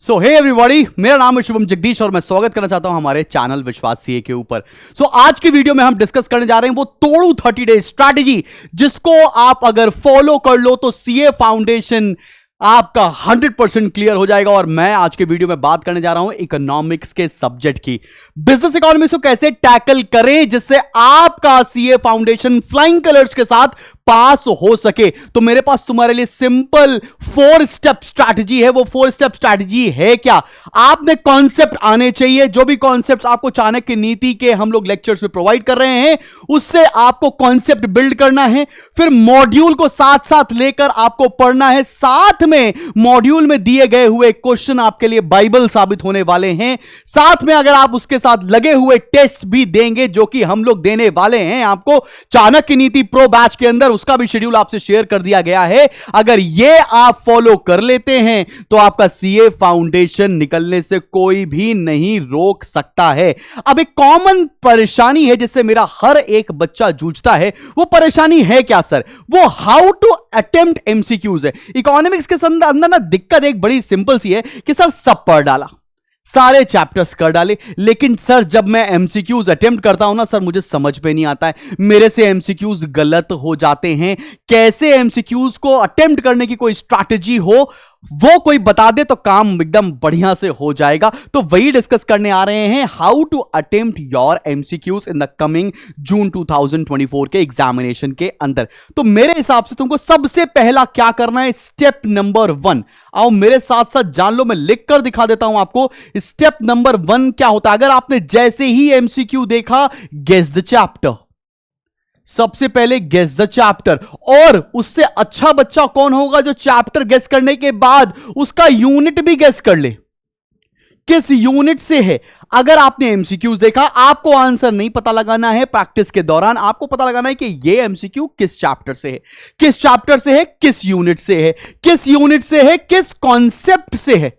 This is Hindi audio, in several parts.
सो हे एवरीबॉडी, मेरा नाम है शुभम जगदीश और मैं स्वागत करना चाहता हूं हमारे चैनल विश्वास सीए के ऊपर। आज की वीडियो में हम डिस्कस करने जा रहे हैं वो तोड़ू 30 डे स्ट्रैटेजी, जिसको आप अगर फॉलो कर लो तो सीए फाउंडेशन आपका 100% क्लियर हो जाएगा। और मैं आज के वीडियो में बात करने जा रहा हूं इकोनॉमिक्स के सब्जेक्ट की, बिजनेस इकोनॉमिक्स को कैसे टैकल करें जिससे आपका सीए फाउंडेशन फ्लाइंग कलर्स के साथ पास हो सके। तो मेरे पास तुम्हारे लिए सिंपल 4 स्टेप स्ट्रैटेजी है। वो 4 स्टेप स्ट्रैटेजी है क्या? आपने कॉन्सेप्ट आने चाहिए। जो भी कॉन्सेप्ट्स आपको चाणक्य नीति के हम लोग लेक्चर्स में प्रोवाइड कर रहे हैं, उससे आपको कॉन्सेप्ट बिल्ड करना है। फिर मॉड्यूल को साथ साथ लेकर आपको पढ़ना है। साथ में मॉड्यूल में दिए गए हुए क्वेश्चन आपके लिए बाइबल साबित होने वाले हैं। साथ में अगर आप उसके साथ लगे हुए टेस्ट भी देंगे, जो कि हम लोग देने वाले हैं आपको चाणक्य नीति प्रो बैच के अंदर, उसका भी शेड्यूल आपसे शेयर कर दिया गया है। अगर ये आप फॉलो कर लेते हैं तो आपका सीए फाउंडेशन निकलने से कोई भी नहीं रोक सकता है। अब एक कॉमन परेशानी है जिससे मेरा हर एक बच्चा जूझता है। वो परेशानी है क्या सर? वो हाउ टू अटेम्प्ट एमसीक्यूज है। इकोनॉमिक्स के अंदर ना दिक्कत एक बड़ी सिंपल सी है कि सर सब पढ़ डाला, सारे चैप्टर्स कर डाले, लेकिन सर जब मैं एमसीक्यूज अटेम्प्ट करता हूं ना सर, मुझे समझ में नहीं आता है। मेरे से एमसीक्यूज गलत हो जाते हैं। कैसे एमसीक्यूज को अटेम्प्ट करने की कोई स्ट्रैटेजी हो, वो कोई बता दे तो काम एकदम बढ़िया से हो जाएगा। तो वही डिस्कस करने आ रहे हैं, how to attempt your MCQs in the coming June 2024 के एग्जामिनेशन के अंदर। तो मेरे हिसाब से तुमको सबसे पहला क्या करना है, स्टेप नंबर 1। आओ मेरे साथ साथ जान लो, मैं लिख कर दिखा देता हूं आपको। स्टेप नंबर 1 क्या होता है? अगर आपने जैसे ही एमसीक्यू देखा, गेस द चैप्टर। सबसे पहले गेस द चैप्टर। और उससे अच्छा बच्चा कौन होगा जो चैप्टर गेस करने के बाद उसका यूनिट भी गेस कर ले, किस यूनिट से है। अगर आपने एमसीक्यूज देखा, आपको आंसर नहीं पता लगाना है प्रैक्टिस के दौरान, आपको पता लगाना है कि ये एमसीक्यू किस चैप्टर से है, किस चैप्टर से है, किस यूनिट से है, किस यूनिट से है, किस कॉन्सेप्ट से है।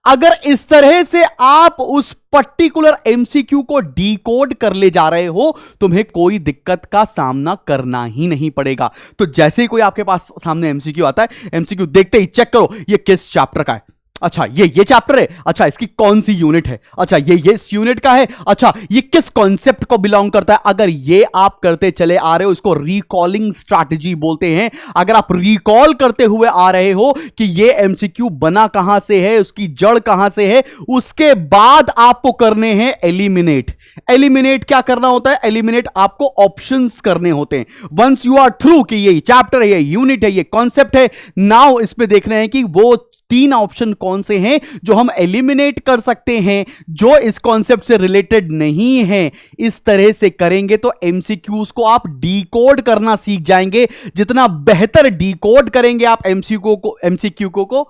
अगर इस तरह से आप उस पर्टिकुलर एमसीक्यू को डिकोड कर ले जा रहे हो, तुम्हें कोई दिक्कत का सामना करना ही नहीं पड़ेगा। तो जैसे ही कोई आपके पास सामने एमसीक्यू आता है, एमसीक्यू देखते ही चेक करो ये किस चैप्टर का है। अच्छा ये चैप्टर है, अच्छा इसकी कौन सी यूनिट है, अच्छा ये इस यूनिट का है, अच्छा ये किस कॉन्सेप्ट को बिलोंग करता है। अगर ये आप करते चले आ रहे हो, इसको रिकॉलिंग स्ट्रैटेजी बोलते हैं। अगर आप रिकॉल करते हुए आ रहे हो कि ये एमसीक्यू बना कहां से है, उसकी जड़ कहां से है, उसके बाद आपको करने हैं एलिमिनेट। एलिमिनेट क्या करना होता है? एलिमिनेट आपको ऑप्शंस करने होते हैं। वंस यू आर थ्रू कि ये चैप्टर है, ये यूनिट है, ये कॉन्सेप्ट है, नाउ इसमें देख रहे हैं कि वो 3 ऑप्शन कौन से हैं जो हम एलिमिनेट कर सकते हैं, जो इस कॉन्सेप्ट से रिलेटेड नहीं है। इस तरह से करेंगे तो एमसीक्यूज को आप डिकोड करना सीख जाएंगे। जितना बेहतर डिकोड करेंगे आप एमसीक्यू को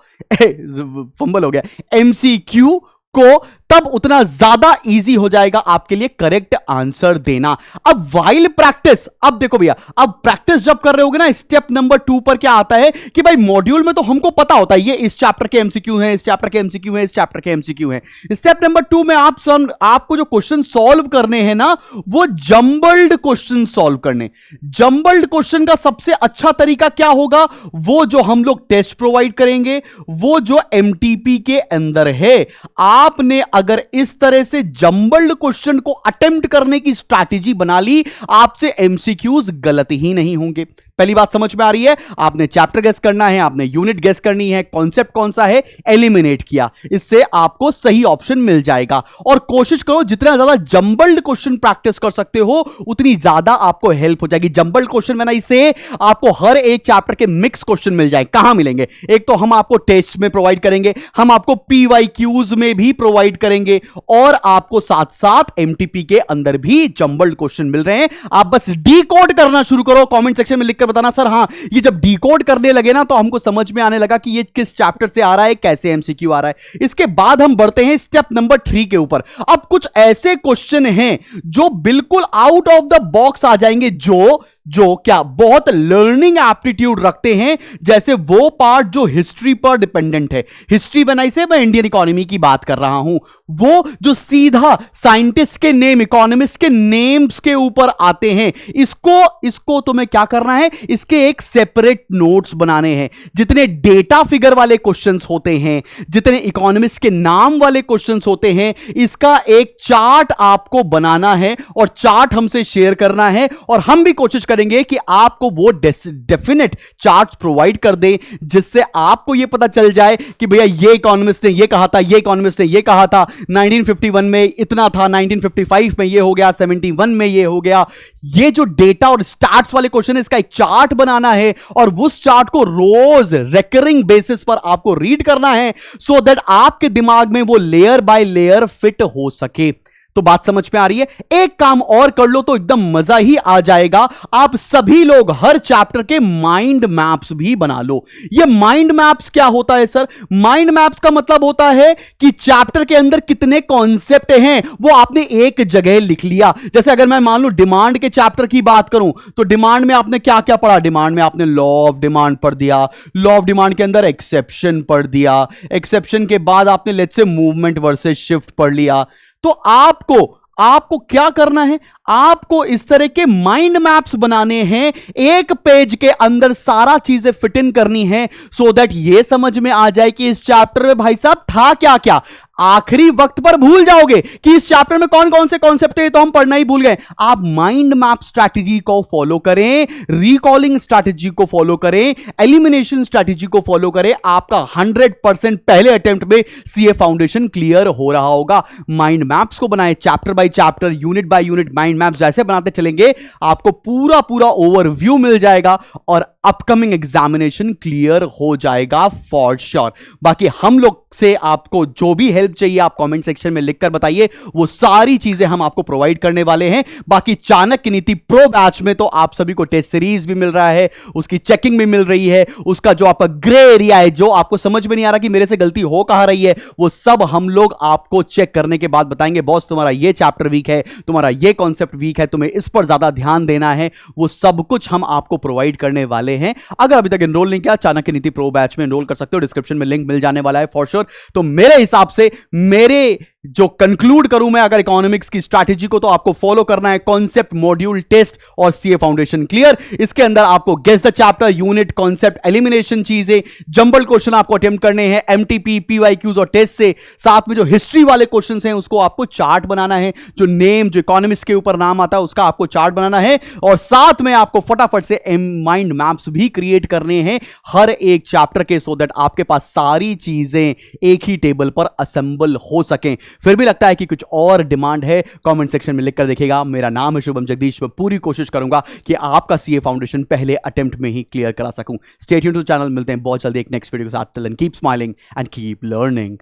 फंबल हो गया, एमसीक्यू को, तब उतना ज्यादा इजी हो जाएगा आपके लिए करेक्ट आंसर देना। अब वाइल प्रैक्टिस, अब देखो भैया, अब प्रैक्टिस जब कर रहे होगे ना, स्टेप नंबर 2 पर क्या आता है कि भाई मॉड्यूल में तो हमको पता होता है ये इस चैप्टर के एमसीक्यू हैं, इस चैप्टर के एमसीक्यू हैं, इस चैप्टर के एमसीक्यू हैं। स्टेप नंबर 2 में आपको जो क्वेश्चन सॉल्व करने हैं ना, वो जंबल्ड क्वेश्चन सॉल्व करने। जंबल्ड क्वेश्चन का सबसे अच्छा तरीका क्या होगा? वो जो हम लोग टेस्ट प्रोवाइड करेंगे, वो जो एमटीपी के अंदर है। आपने अगर इस तरह से जंबल्ड क्वेश्चन को अटेम्प्ट करने की स्ट्रैटेजी बना ली, आपसे एमसीक्यूज गलत ही नहीं होंगे। पहली बात समझ में आ रही है? आपने चैप्टर गेस करना है, आपने यूनिट गेस करनी है, कॉन्सेप्ट कौन सा है, एलिमिनेट किया, इससे आपको सही ऑप्शन मिल जाएगा। और कोशिश करो जितना ज्यादा जंबल्ड क्वेश्चन प्रैक्टिस कर सकते हो, उतनी ज्यादा आपको हेल्प हो जाएगी। जंबल्ड क्वेश्चन में ना, इससे आपको हर एक चैप्टर के मिक्स क्वेश्चन मिल जाए। कहां मिलेंगे? एक तो हम आपको टेस्ट में प्रोवाइड करेंगे, हम आपको पीवाईक्यूज में भी प्रोवाइड करेंगे, और आपको साथ साथ एमटीपी के अंदर भी जंबल्ड क्वेश्चन मिल रहे हैं। आप बस डिकोड करना शुरू करो। कमेंट सेक्शन में लिख बताना सर हाँ ये जब डिकोड करने लगे ना, तो हमको समझ में आने लगा कि ये किस चैप्टर से आ रहा है, कैसे एमसीक्यू आ रहा है। इसके बाद हम बढ़ते हैं स्टेप नंबर 3 के ऊपर। अब कुछ ऐसे क्वेश्चन हैं जो बिल्कुल आउट ऑफ द बॉक्स आ जाएंगे, जो जो क्या बहुत लर्निंग एप्टीट्यूड रखते हैं, जैसे वो पार्ट जो हिस्ट्री पर डिपेंडेंट है। हिस्ट्री बनाई से मैं इंडियन इकोनॉमी की बात कर रहा हूं, वो जो सीधा साइंटिस्ट के नेम, इकोनॉमिस्ट के नेम्स के ऊपर आते हैं, इसको तुम्हें क्या करना है, इसके एक सेपरेट नोट्स बनाने हैं। जितने डेटा फिगर वाले क्वेश्चंस होते हैं, जितने इकोनॉमिस्ट के नाम वाले क्वेश्चंस होते हैं, इसका एक चार्ट आपको बनाना है और चार्ट हमसे शेयर करना है, और हम भी कोशिश करेंगे कि आपको वो डेफिनेट चार्ट्स प्रोवाइड कर दें, जिससे आपको यह पता चल जाए कि भैया ये इकोनॉमिस्ट ने ये कहा था, ये इकोनॉमिस्ट ने ये कहा था, 1951 में इतना था, 1955 में ये हो गया, 71 में ये हो गया। ये जो डेटा और स्टार्ट्स वाले क्वेश्चन है, इसका एक चार्ट बनाना है और उस चार्ट को रोज रिकरिंग बेसिस पर आपको रीड करना है, सो दैट आपके दिमाग में वो लेयर बाय लेयर फिट हो सके। तो बात समझ में आ रही है? एक काम और कर लो तो एकदम मजा ही आ जाएगा। आप सभी लोग हर चैप्टर के माइंड मैप्स भी बना लो। ये माइंड मैप्स क्या होता है सर? माइंड मैप्स का मतलब होता है कि चैप्टर के अंदर कितने कॉन्सेप्ट हैं वो आपने एक जगह लिख लिया। जैसे अगर मैं मान लो डिमांड के चैप्टर की बात करूं, तो डिमांड में आपने क्या क्या पढ़ा? डिमांड में आपने लॉ ऑफ डिमांड पढ़ दिया, लॉ ऑफ डिमांड के अंदर एक्सेप्शन पढ़ दिया, एक्सेप्शन के बाद आपने let's say movement versus shift पढ़ लिया। तो आपको क्या करना है? आपको इस तरह के माइंड मैप्स बनाने हैं, एक पेज के अंदर सारा चीजें फिट इन करनी है, सो दैट ये समझ में आ जाए कि इस चैप्टर में भाई साहब था क्या क्या। आखिरी वक्त पर भूल जाओगे कि इस चैप्टर में कौन कौन से कॉन्सेप्ट थे, तो हम पढ़ना ही भूल गए। आप माइंड मैप स्ट्रैटेजी को फॉलो करें, रिकॉलिंग स्ट्रैटेजी को फॉलो करें, एलिमिनेशन स्ट्रैटेजी को फॉलो करें, आपका 100% पहले अटेम्प्ट में सीए फाउंडेशन क्लियर हो रहा होगा। माइंड मैप्स को बनाए, chapter by chapter, unit by unit mind maps जैसे बनाते चलेंगे, आपको पूरा पूरा ओवरव्यू मिल जाएगा और अपकमिंग एग्जामिनेशन क्लियर हो जाएगा फॉर श्योर। बाकी हम लोग से आपको जो भी हेल्प चाहिए आप कमेंट सेक्शन में लिखकर बताइए, वो सारी चीजें हम आपको प्रोवाइड करने वाले हैं। बाकी चाणक्य नीति प्रो बैच में तो आप सभी को टेस्ट सीरीज भी मिल रहा है, उसकी चेकिंग भी मिल रही है, उसका जो आपका ग्रे एरिया है, जो आपको समझ में नहीं आ रहा कि मेरे से गलती हो कहां रही है, वो सब हम लोग आपको चेक करने के बाद बताएंगे। बॉस तुम्हारा ये चैप्टर वीक है, तुम्हारा ये कॉन्सेप्ट वीक है, तुम्हें इस पर ज्यादा ध्यान देना है, वो सब कुछ हम आपको प्रोवाइड करने वाले हैं। अगर अभी तक एनरोल नहीं किया, चाणक्य नीति प्रो बैच में एनरोल कर सकते हो, डिस्क्रिप्शन में लिंक मिल जाने वाला है फॉर श्योर। तो मेरे हिसाब से मेरे जो कंक्लूड करूं मैं अगर इकोनॉमिक्स की स्ट्रैटेजी को, तो आपको फॉलो करना है कॉन्सेप्ट, मॉड्यूल, टेस्ट और सीए फाउंडेशन क्लियर। इसके अंदर आपको guess the chapter, unit, concept, elimination चीजें, जंबल क्वेश्चन आपको अटेम्प्ट करने हैं एमटीपी, पीवाईक्यूज और टेस्ट से। साथ में जो हिस्ट्री वाले क्वेश्चन हैं उसको आपको चार्ट बनाना है, जो नेम, जो इकोनॉमिस्ट के ऊपर नाम आता है उसका आपको चार्ट बनाना है, और साथ में आपको फटाफट से माइंड मैप्स भी क्रिएट करने हैं हर एक चैप्टर के, सो दैट आपके पास सारी चीजें एक ही टेबल पर असेंबल हो सकें। फिर भी लगता है कि कुछ और डिमांड है, कमेंट सेक्शन में लिखकर देखिएगा। मेरा नाम है शुभम जगदीश, मैं पूरी कोशिश करूंगा कि आपका सीए फाउंडेशन पहले अटेम्प्ट में ही क्लियर करा सकूं। स्टे ट्यून्ड टू चैनल, मिलते हैं बहुत जल्दी एक नेक्स्ट वीडियो के साथ। Till then keep smiling and keep learning.